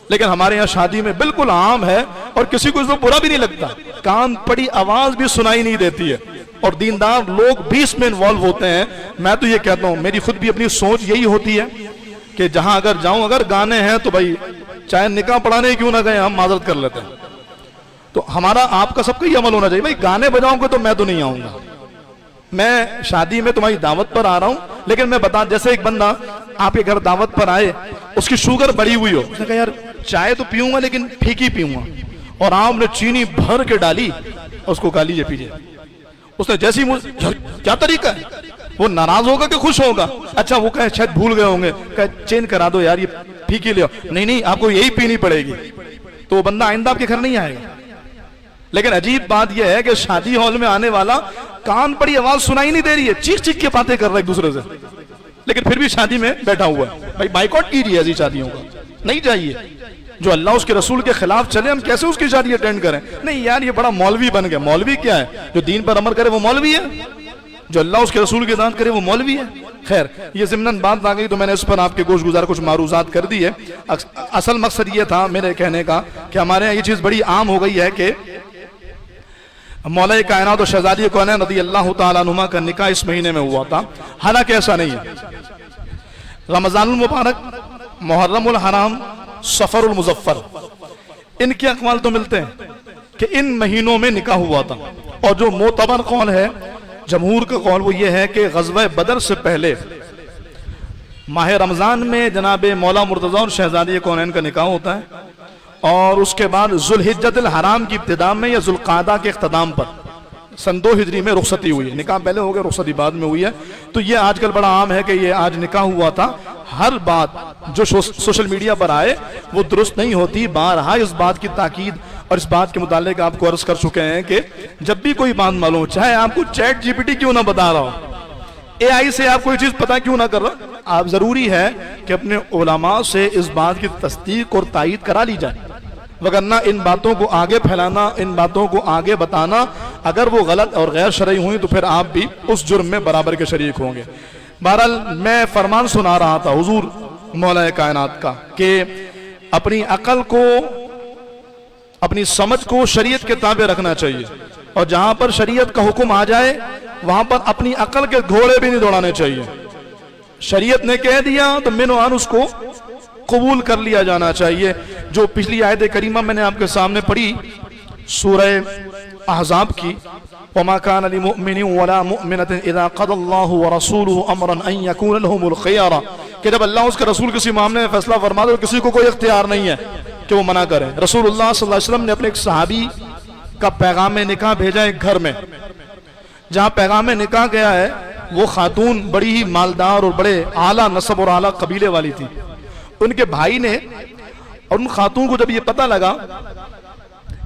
لیکن ہمارے یہاں شادی میں بالکل عام ہے اور کسی کو اس میں برا بھی نہیں لگتا، کان پڑی آواز بھی سنائی نہیں دیتی ہے، اور دیندار لوگ بھی اس میں انوالو ہوتے ہیں۔ میں تو یہ کہتا ہوں، میری خود بھی اپنی سوچ یہی ہوتی ہے کہ جہاں اگر جاؤں، اگر گانے ہیں تو بھائی چاہے نکاح پڑھانے کیوں نہ گئے، ہم معذرت کر لیتے ہیں۔ تو ہمارا آپ کا سب کا یہ عمل ہونا چاہیے، بھائی گانے بجاؤں گے تو میں تو نہیں آؤں گا، میں شادی میں تمہاری دعوت پر آ رہا ہوں، لیکن میں بتا، جیسے ایک بندہ آپ کے گھر دعوت پر آئے، اس کی شوگر بڑھی ہوئی ہو، اس نے کہا یار چائے تو پیوں گا لیکن پھیکی پیوں گا، اور آپ نے چینی بھر کے ڈالی، اس کو کہا لیجیے پیجیے، اس نے جیسی کیا طریقہ ہے، وہ ناراض ہوگا کہ خوش ہوگا؟ اچھا وہ کہے شاید بھول گئے ہوں گے، کہے چینج کرا دو یار، یہ پھیکی لے آؤ، نہیں آپ کو یہی پینی پڑے گی، تو وہ بندہ آئندہ آپ کے گھر نہیں آئے گا۔ لیکن عجیب بات یہ ہے کہ شادی ہال میں آنے والا کان پڑی آواز سنائی نہیں دے رہی ہے، چیخ چیخ کے باتیں کر رہا ہے ایک دوسرے سے، لیکن پھر بھی شادی میں بیٹھا ہوا ہے۔ بھائی بائیکاٹ کیجیے ایسی شادیوں کا، نہیں چاہیے۔ جو اللہ اس کے رسول کے خلاف چلے ہم کیسے اس کی شادی اٹینڈ کریں؟ نہیں یار یہ بڑا مولوی بن گیا، مولوی کیا ہے؟ جو دین پر عمل کرے وہ مولوی ہے، جو اللہ اس کے رسول کی اطاعت کرے وہ مولوی ہے۔ خیر یہ ضمناً بات آ گئی تو میں نے اس پر آپ کے گوش گزار کچھ معروضات کر دی ہے۔ اصل مقصد یہ تھا میرے کہنے کا کہ ہمارے یہاں یہ چیز بڑی عام ہو گئی ہے کہ مولا کائنات و شہزادی کونین رضی اللہ تعالیٰ عنہما کا نکاح اس مہینے میں ہوا تھا، حالانکہ ایسا نہیں ہے۔ رمضان المبارک، محرم الحرام، سفر المظفر، ان کے اقوال تو ملتے ہیں کہ ان مہینوں میں نکاح ہوا تھا، اور جو معتبر قول ہے جمہور کا قول وہ یہ ہے کہ غزوہ بدر سے پہلے ماہ رمضان میں جناب مولا مرتضی اور شہزادی کونین کا نکاح ہوتا ہے، اور اس کے بعد ذوالحجۃ الحرام کی ابتدا میں یا ذوالقعدہ کے اختتام پر سن 2 ہجری میں رخصتی ہوئی ہے، نکاح پہلے ہو گیا، رخصتی بعد میں ہوئی ہے۔ تو یہ آج کل بڑا عام ہے کہ یہ آج نکاح ہوا تھا۔ ہر بات جو سوشل میڈیا پر آئے وہ درست نہیں ہوتی، بارہا اس بات کی تاکید اور اس بات کے متعلق آپ کو عرض کر چکے ہیں کہ جب بھی کوئی بات معلوم، چاہے آپ کو چیٹ جی پی ٹی کیوں نہ بتا رہا ہو، اے آئی سے آپ کوئی چیز پتا کیوں نہ کر رہا، آپ ضروری ہے کہ اپنے علماء سے اس بات کی تصدیق اور تائید کرا لی جائے، وگرنہ ان باتوں کو آگے پھیلانا، ان باتوں کو آگے بتانا، اگر وہ غلط اور غیر شرعی ہوئی تو پھر آپ بھی اس جرم میں برابر کے شریک ہوں گے۔ بہرحال میں فرمان سنا رہا تھا حضور مولا کائنات کا کہ اپنی عقل کو، اپنی سمجھ کو شریعت کے تابع رکھنا چاہیے، اور جہاں پر شریعت کا حکم آ جائے وہاں پر اپنی عقل کے گھوڑے بھی نہیں دوڑانے چاہیے۔ شریعت نے کہہ دیا تو من و عن اس کو قبول کر لیا جانا چاہیے۔ جو پچھلی آیت کریمہ میں نے آپ کے سامنے پڑھی سورہ احزاب کی، وَمَا كَانَ لِمُؤْمِنٍ وَلَا مُؤْمِنَةٍ إِذَا قَضَى اللَّهُ وَرَسُولُهُ أَمْرًا أَن يَكُونَ لَهُمُ الْخِيَرَةُ، کہ جب اللہ اس کے رسول کسی معاملے میں فیصلہ فرما دے تو کسی کو کوئی اختیار نہیں ہے کہ وہ منع کرے۔ رسول اللہ صلی اللہ علیہ وسلم نے اپنے ایک صحابی کا پیغام نکاح بھیجا ایک گھر میں، جہاں پیغام نکاح گیا ہے وہ خاتون بڑی ہی مالدار اور بڑے اعلیٰ نسب اور اعلیٰ قبیلے والی تھی۔ ان کے بھائی نے اور ان خاتون کو جب یہ پتہ لگا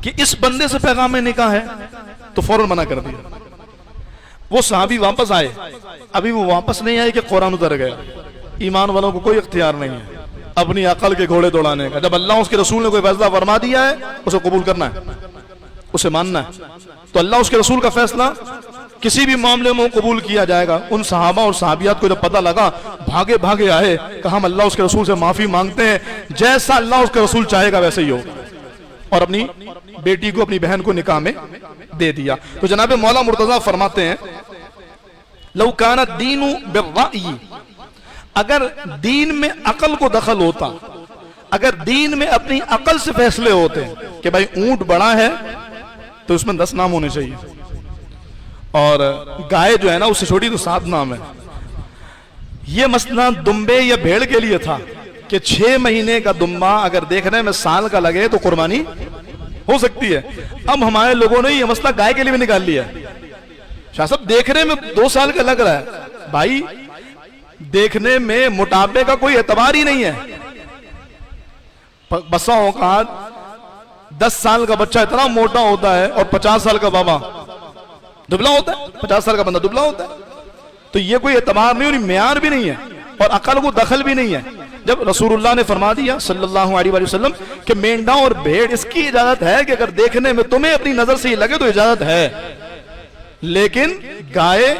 کہ اس بندے سے پیغام نکاح ہے تو فوراً منع کر دیا۔ وہ صحابی واپس آئے، ابھی وہ واپس نہیں آئے کہ قرآن اتر گیا۔ ایمان والوں کو کوئی اختیار نہیں ہے اپنی عقل کے گھوڑے دوڑانے کا۔ جب اللہ اس کے رسول نے کوئی فیصلہ فرما دیا ہے اسے قبول کرنا ہے، اسے ماننا ہے۔ تو اللہ اس کے رسول کا فیصلہ کسی بھی معاملے میں قبول کیا جائے گا۔ ان صحابہ اور صحابیات کو جب پتہ لگا بھاگے بھاگے آئے کہ ہم اللہ اس کے رسول سے معافی مانگتے ہیں، جیسا اللہ اس کے رسول چاہے گا ویسے ہی ہو، اور اپنی بیٹی کو، اپنی بہن کو نکاح میں دے دیا۔ تو جناب مولا مرتضی فرماتے ہیں لو کان الدین بالرأی، اگر دین میں عقل کو دخل ہوتا، اگر دین میں اپنی عقل سے فیصلے ہوتے کہ بھائی اونٹ بڑا ہے تو اس میں 10 نام ہونے چاہیے، اور گائے جو ہے نا اس سے چھوٹی تو 7 نام ہے۔ یہ مسئلہ دمبے یا بھیڑ کے لیے تھا کہ 6 مہینے کا دمبا اگر دیکھنے میں سال کا لگے تو قربانی ہو سکتی ہے۔ اب ہمارے لوگوں نے یہ مسئلہ گائے کے لیے بھی نکال لیا۔ شاہ صاحب دیکھنے میں 2 سال کا لگ رہا ہے، بھائی دیکھنے میں موٹاپے کا کوئی اعتبار ہی نہیں ہے۔ بسا اوقات 10 سال کا بچہ اتنا موٹا ہوتا ہے اور 50 سال کا بابا دبلا ہوتا ہے، 50 سال کا بندہ دبلا ہوتا ہے. تو یہ کوئی اعتبار نہیں اور معیار بھی نہیں ہے اور عقل کو دخل بھی نہیں ہے. جب رسول اللہ نے فرما دیا صلی اللہ علیہ وسلم کہ مینڈا اور بھیڑ اس کی اجازت ہے کہ اگر دیکھنے میں تمہیں اپنی نظر سے ہی لگے تو اجازت ہے، لیکن گائے،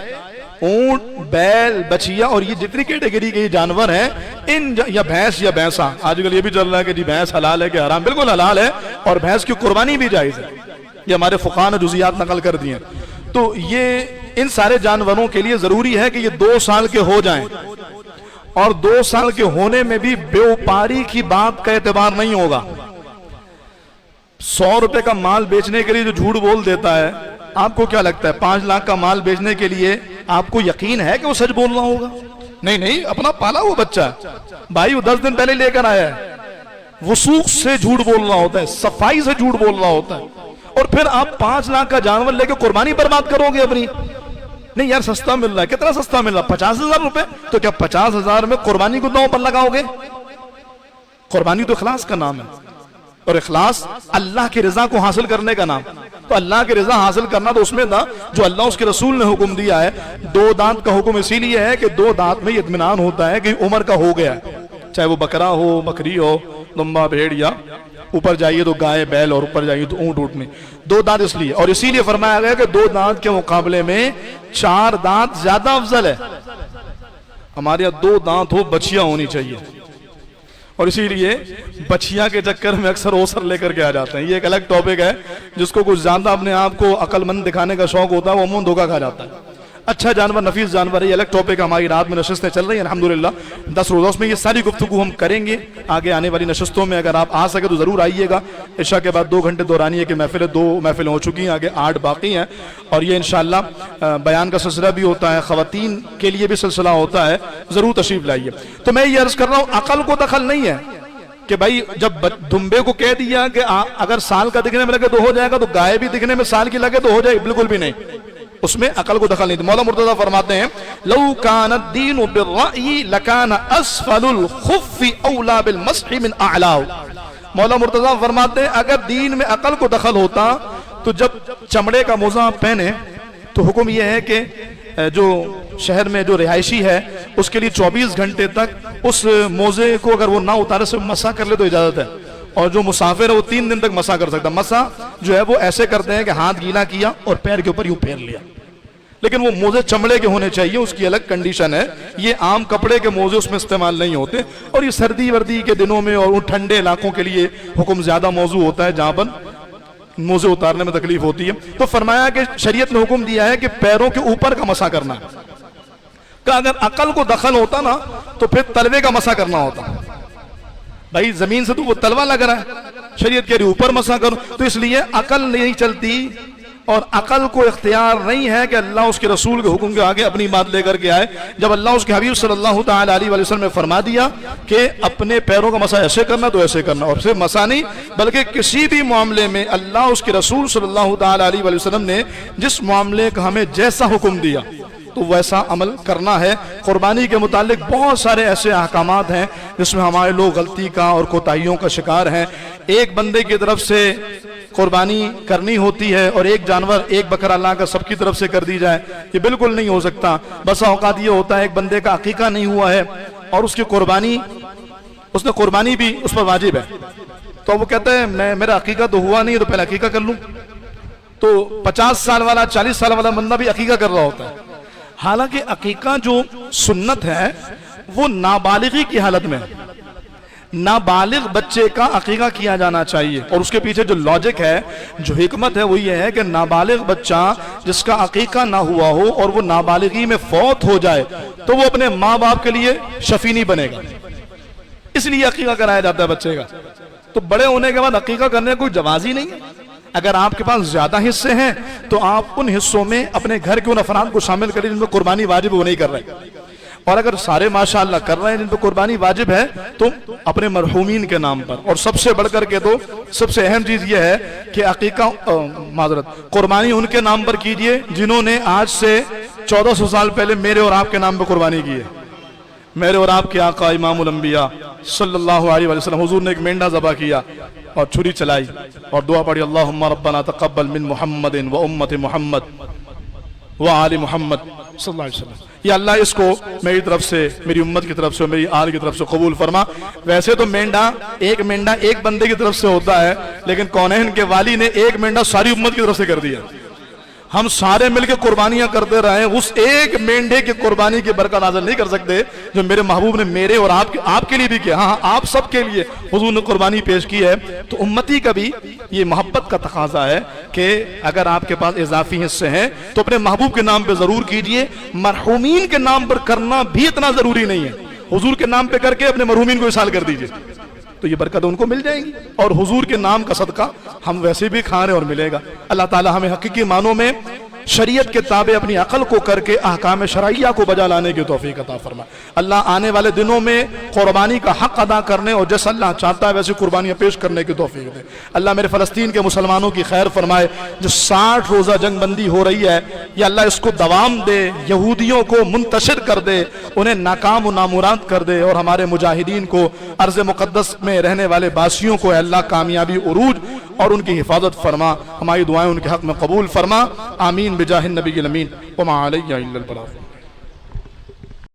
اونٹ، بیل، بچیا اور یہ جتنی کیٹیگری کے جانور ہیں ان یا بھینس یا بھینسا، آج کل یہ بھی چل رہا ہے کہ جی بھینس حلال ہے کہ حرام، بالکل حلال ہے اور بھینس کی قربانی بھی جائز ہے. یہ ہمارے فقہاء نے جزیات نقل کر دی ہیں. تو یہ ان سارے جانوروں کے لیے ضروری ہے کہ یہ 2 سال کے ہو جائیں اور 2 سال کے ہونے میں بھی بیوپاری کی بات کا اعتبار نہیں ہوگا. 100 روپے کا مال بیچنے کے لیے جو جھوٹ بول دیتا ہے، آپ کو کیا لگتا ہے 5 لاکھ کا مال بیچنے کے لیے آپ کو یقین ہے کہ وہ سچ بول رہا ہوگا؟ نہیں، اپنا پالا وہ بچہ بھائی، وہ 10 دن پہلے لے کر آیا ہے، وثوق سے جھوٹ بول رہا ہوتا ہے، صفائی سے جھوٹ بول رہا ہوتا ہے. اور پھر آپ 5 لاکھ کا جانور لے کے قربانی برباد کرو گے اپنی؟ نہیں یار سستا مل رہا ہے. کتنا سستا مل رہا ہے؟ 50,000 روپے. تو کیا 50,000 میں قربانی کو داؤں پر لگاؤ گے؟ قربانی تو اخلاص کا نام ہے اور اخلاص اللہ کی رضا کو حاصل کرنے کا نام. تو اللہ کی رضا حاصل کرنا تو اس میں تھا جو اللہ اس کے رسول نے حکم دیا ہے. 2 دانت کا حکم اسی لیے ہے کہ 2 دانت میں اطمینان ہوتا ہے کہ عمر کا ہو گیا، چاہے وہ بکرا ہو، بکری ہو، لمبا بھیڑ، یا اوپر جائیے تو گائے بیل اور اوپر جائیے تو اونٹ میں 2 دانت اس لیے. اور اسی لیے فرمایا گیا کہ 2 دانت کے مقابلے میں 4 دانت زیادہ افضل ہے. ہمارے یہاں 2 دانت ہو، بچیا ہونی چاہیے. اور اسی لیے بچیا کے چکر میں اکثر اوسر لے کر کے آ جاتے ہیں. یہ ایک الگ ٹاپک ہے، جس کو کچھ زیادہ اپنے آپ کو عقل مند دکھانے کا شوق ہوتا ہے وہ عموماً دھوکہ کھا جاتا ہے. اچھا جانور، نفیس جانور ہے، یہ الگ ٹاپک ہے. ہماری رات میں نشستیں چل رہی ہیں الحمدللہ 10 روزوں میں یہ ساری گفتگو ہم کریں گے. آگے آنے والی نشستوں میں اگر آپ آ سکے تو ضرور آئیے گا. عشاء کے بعد 2 گھنٹے دورانیے کی محفلیں 2 محفلیں ہو چکی ہیں، آگے 8 باقی ہیں. اور یہ انشاءاللہ بیان کا سلسلہ بھی ہوتا ہے، خواتین کے لیے بھی سلسلہ ہوتا ہے، ضرور تشریف لائیے. تو میں یہ عرض کر رہا ہوں عقل کو دخل نہیں ہے کہ بھائی جب دمبے کو کہہ دیا کہ اگر سال کا دکھنے میں لگے تو ہو جائے گا، تو گائے بھی دکھنے میں سال کی لگے تو ہو جائے، بالکل بھی نہیں. اس میں عقل کو دخل نہیں تھی. مولا مرتضی فرماتے ہیں لو کان الدین بالرأی لکان اسفل الخف اولا بالمسح من اعلاہ. مولا مرتضی فرماتے ہیں اگر دین میں عقل کو دخل ہوتا تو جب چمڑے کا موزہ پہنے تو حکم یہ ہے کہ جو شہر میں جو رہائشی ہے اس کے لیے 24 گھنٹے تک اس موزے کو اگر وہ نہ اتارے سے مسح کر لے تو اجازت ہے. اور جو مسافر ہے وہ 3 دن تک مسح کر سکتا. مسح جو ہے وہ ایسے کرتے ہیں کہ ہاتھ گیلا کیا اور پیر کے اوپر یوں پھیر لیا، لیکن وہ موزے چمڑے کے ہونے چاہیے، اس کی الگ کنڈیشن ہے. یہ عام کپڑے کے موزے اس میں استعمال نہیں ہوتے. اور یہ سردی وردی کے دنوں میں اور ٹھنڈے علاقوں کے لیے حکم زیادہ موضوع ہوتا ہے جہاں پر موزے اتارنے میں تکلیف ہوتی ہے. تو فرمایا کہ شریعت نے حکم دیا ہے کہ پیروں کے اوپر کا مسح کرنا ہے. کہ اگر عقل کو دخل ہوتا نا تو پھر تلوے کا مسح کرنا ہوتا. بھائی زمین سے تو وہ تلوا لگ رہا ہے، شریعت کہہ رہی اوپر مسح کرو. تو اس لیے عقل نہیں چلتی اور عقل کو اختیار نہیں ہے کہ اللہ اس کے رسول کے حکم کے آگے اپنی بات لے کر کے آئے. جب اللہ اس کے حبیب صلی اللہ تعالی علیہ وسلم نے فرما دیا کہ اپنے پیروں کا مسح ایسے کرنا تو ایسے کرنا. اور صرف مسح نہیں بلکہ کسی بھی معاملے میں اللہ اس کے رسول صلی اللہ تعالی علیہ وسلم نے جس معاملے کا ہمیں جیسا حکم دیا تو ویسا عمل کرنا ہے. قربانی کے متعلق بہت سارے ایسے احکامات ہیں جس میں ہمارے لوگ غلطی کا اور کوتاہیوں کا شکار ہیں. ایک بندے کی طرف سے قربانی کرنی ہوتی ہے اور ایک جانور ایک بکرا اللہ کا سب کی طرف سے کر دی جائے، یہ بالکل نہیں ہو سکتا. بسا اوقات یہ ہوتا ہے ایک بندے کا عقیقہ نہیں ہوا ہے اور اس کی قربانی اس نے قربانی بھی اس پر واجب ہے، تو وہ کہتا ہے میرا عقیقہ تو ہوا نہیں ہے تو پہلے عقیقہ کر لوں. تو 50 سال والا 40 سال والا بندہ بھی عقیقہ کر رہا ہوتا ہے. حالانکہ عقیقہ جو سنت ہے وہ نابالغی کی حالت میں، نابالغ بچے کا عقیقہ کیا جانا چاہیے. اور اس کے پیچھے جو لاجک ہے، جو حکمت ہے وہ یہ ہے کہ نابالغ بچہ جس کا عقیقہ نہ ہوا ہو اور وہ نابالغی میں فوت ہو جائے تو وہ اپنے ماں باپ کے لیے شفیع نہیں بنے گا، اس لیے عقیقہ کرایا جاتا ہے بچے کا. تو بڑے ہونے کے بعد عقیقہ کرنے کا کوئی جواز ہی نہیں ہے. اگر آپ کے پاس زیادہ حصے ہیں تو آپ ان حصوں میں اپنے گھر کے ان افراد کو شامل کریں جن پہ قربانی واجب وہ نہیں کر رہے. اور اگر سارے ماشاءاللہ کر رہے ہیں جن پہ قربانی واجب ہے تو اپنے مرحومین کے نام پر. اور سب سے بڑھ کر کے تو سب سے اہم چیز یہ ہے کہ عقیقہ قربانی ان کے نام پر کیجئے جنہوں نے آج سے 1400 سال پہلے میرے اور آپ کے نام پہ قربانی کی ہے. میرے اور آپ کے آقا امام الانبیاء صلی اللہ علیہ وسلم حضور نے ایک مینڈا ذبح کیا اور چھری چلائی اور دعا پڑھی اللہم ربنا تقبل من محمد و امت محمد و آل محمد صلی اللہ علیہ وسلم. یا اللہ اس کو میری طرف سے، میری امت کی طرف سے، میری آل کی طرف سے قبول فرما. ویسے تو مینڈا ایک بندے کی طرف سے ہوتا ہے، لیکن کونین کے والی نے ایک مینڈا ساری امت کی طرف سے کر دیا. ہم سارے مل کے قربانیاں کرتے رہے، اس ایک مینڈے کی قربانی کی برکت نازل نہیں کر سکتے جو میرے محبوب نے میرے اور آپ کے لیے بھی کیا. ہاں آپ سب کے لیے حضور نے قربانی پیش کی ہے. تو امتی کا بھی یہ محبت کا تقاضا ہے کہ اگر آپ کے پاس اضافی حصے ہیں تو اپنے محبوب کے نام پہ ضرور کیجئے. مرحومین کے نام پر کرنا بھی اتنا ضروری نہیں ہے، حضور کے نام پہ کر کے اپنے مرحومین کو اصال کر دیجئے تو یہ برکت ان کو مل جائیں گی، اور حضور کے نام کا صدقہ ہم ویسے بھی کھا رہے اور ملے گا. اللہ تعالی ہمیں حقیقی معنوں میں شریعت کے تابع اپنی عقل کو کر کے احکام شرعیہ کو بجا لانے کی توفیق عطا فرمائے. اللہ آنے والے دنوں میں قربانی کا حق ادا کرنے اور جیسا اللہ چاہتا ہے ویسے قربانیاں پیش کرنے کی توفیق دے. اللہ میرے فلسطین کے مسلمانوں کی خیر فرمائے. جو 60 روزہ جنگ بندی ہو رہی ہے یا اللہ اس کو دوام دے، یہودیوں کو منتشر کر دے، انہیں ناکام و نامراد کر دے، اور ہمارے مجاہدین کو، ارض مقدس میں رہنے والے باسیوں کو اللہ کامیابی، عروج اور ان کی حفاظت فرما. ہماری دعائیں ان کے حق میں قبول فرما. آمین بجاہ النبی الامین وما علی الا البلاغ.